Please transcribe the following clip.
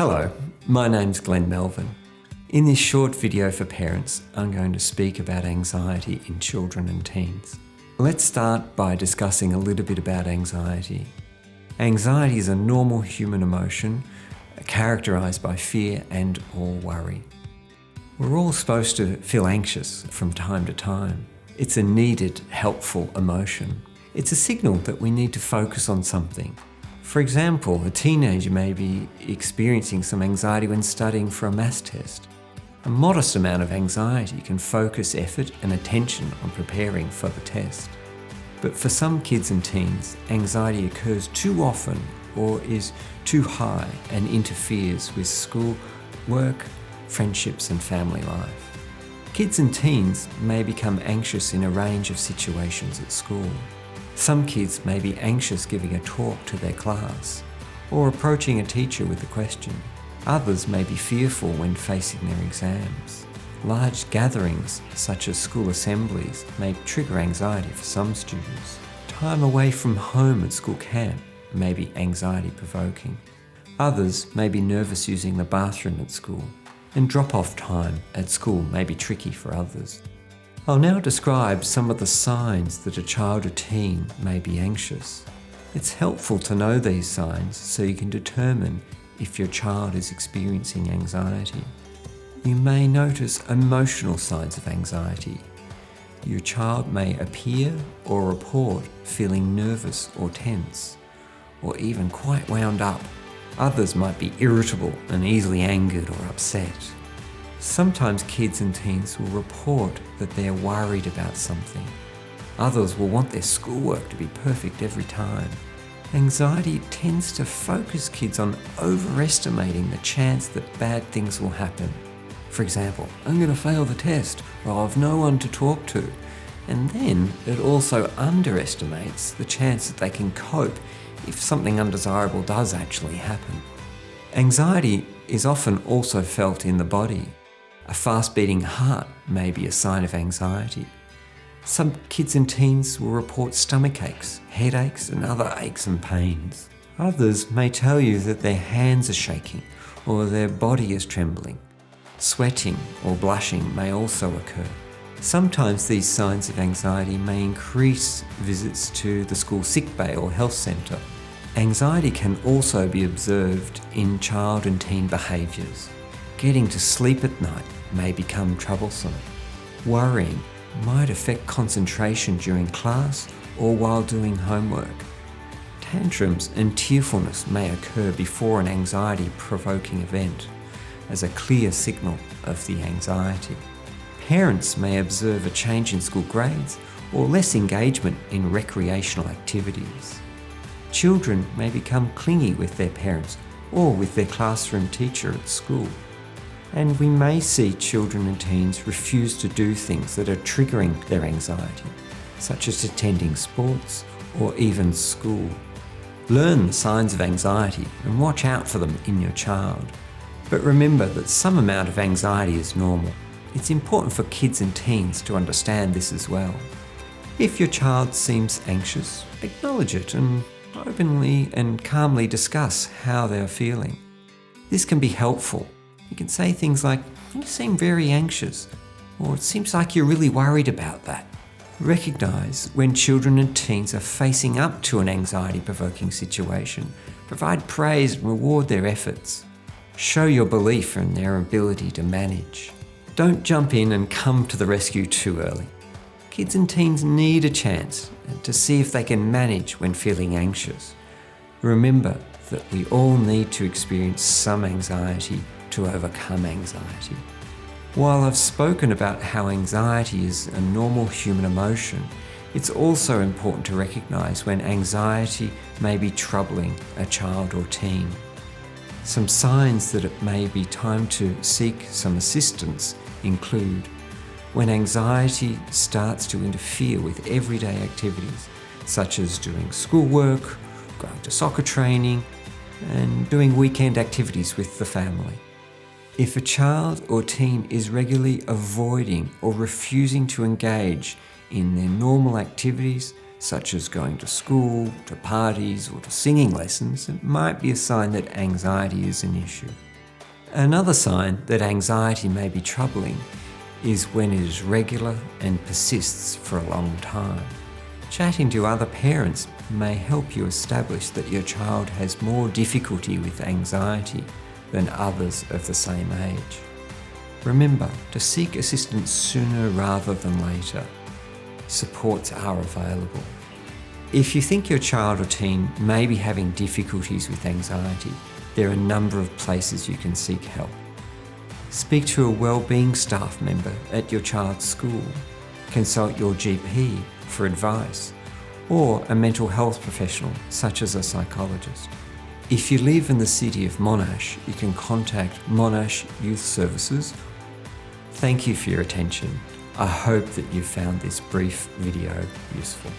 Hello, my name's Melvin. In this short video for parents, I'm going to speak about anxiety in children and teens. Let's start by discussing a little bit about anxiety. Anxiety is a normal human emotion characterised by fear and or worry. We're all supposed to feel anxious from time to time. It's a needed, helpful emotion. It's a signal that we need to focus on something. For example, a teenager may be experiencing some anxiety when studying for a maths test. A modest amount of anxiety can focus effort and attention on preparing for the test. But for some kids and teens, anxiety occurs too often or is too high and interferes with school, work, friendships and family life. Kids and teens may become anxious in a range of situations at school. Some kids may be anxious giving a talk to their class or approaching a teacher with a question. Others may be fearful when facing their exams. Large gatherings, such as school assemblies, may trigger anxiety for some students. Time away from home at school camp may be anxiety-provoking. Others may be nervous using the bathroom at school, and drop-off time at school may be tricky for others. I'll now describe some of the signs that a child or teen may be anxious. It's helpful to know these signs so you can determine if your child is experiencing anxiety. You may notice emotional signs of anxiety. Your child may appear or report feeling nervous or tense, or even quite wound up. Others might be irritable and easily angered or upset. Sometimes kids and teens will report that they're worried about something. Others will want their schoolwork to be perfect every time. Anxiety tends to focus kids on overestimating the chance that bad things will happen. For example, I'm going to fail the test, or I've no one to talk to. And then it also underestimates the chance that they can cope if something undesirable does actually happen. Anxiety is often also felt in the body. A fast-beating heart may be a sign of anxiety. Some kids and teens will report stomach aches, headaches and other aches and pains. Others may tell you that their hands are shaking or their body is trembling. Sweating or blushing may also occur. Sometimes these signs of anxiety may increase visits to the school sickbay or health centre. Anxiety can also be observed in child and teen behaviours. Getting to sleep at night may become troublesome. Worrying might affect concentration during class or while doing homework. Tantrums and tearfulness may occur before an anxiety-provoking event as a clear signal of the anxiety. Parents may observe a change in school grades or less engagement in recreational activities. Children may become clingy with their parents or with their classroom teacher at school. And we may see children and teens refuse to do things that are triggering their anxiety, such as attending sports or even school. Learn the signs of anxiety and watch out for them in your child. But remember that some amount of anxiety is normal. It's important for kids and teens to understand this as well. If your child seems anxious, acknowledge it and openly and calmly discuss how they're feeling. This can be helpful. You can say things like, "You seem very anxious," or "It seems like you're really worried about that." Recognise when children and teens are facing up to an anxiety-provoking situation. Provide praise and reward their efforts. Show your belief in their ability to manage. Don't jump in and come to the rescue too early. Kids and teens need a chance to see if they can manage when feeling anxious. Remember that we all need to experience some anxiety to overcome anxiety. While I've spoken about how anxiety is a normal human emotion, it's also important to recognise when anxiety may be troubling a child or teen. Some signs that it may be time to seek some assistance include when anxiety starts to interfere with everyday activities, such as doing schoolwork, going to soccer training, and doing weekend activities with the family. If a child or teen is regularly avoiding or refusing to engage in their normal activities, such as going to school, to parties, or to singing lessons, it might be a sign that anxiety is an issue. Another sign that anxiety may be troubling is when it is regular and persists for a long time. Chatting to other parents may help you establish that your child has more difficulty with anxiety than others of the same age. Remember to seek assistance sooner rather than later. Supports are available. If you think your child or teen may be having difficulties with anxiety, there are a number of places you can seek help. Speak to a wellbeing staff member at your child's school. Consult your GP for advice, or a mental health professional such as a psychologist. If you live in the city of Monash, you can contact Monash Youth Services. Thank you for your attention. I hope that you found this brief video useful.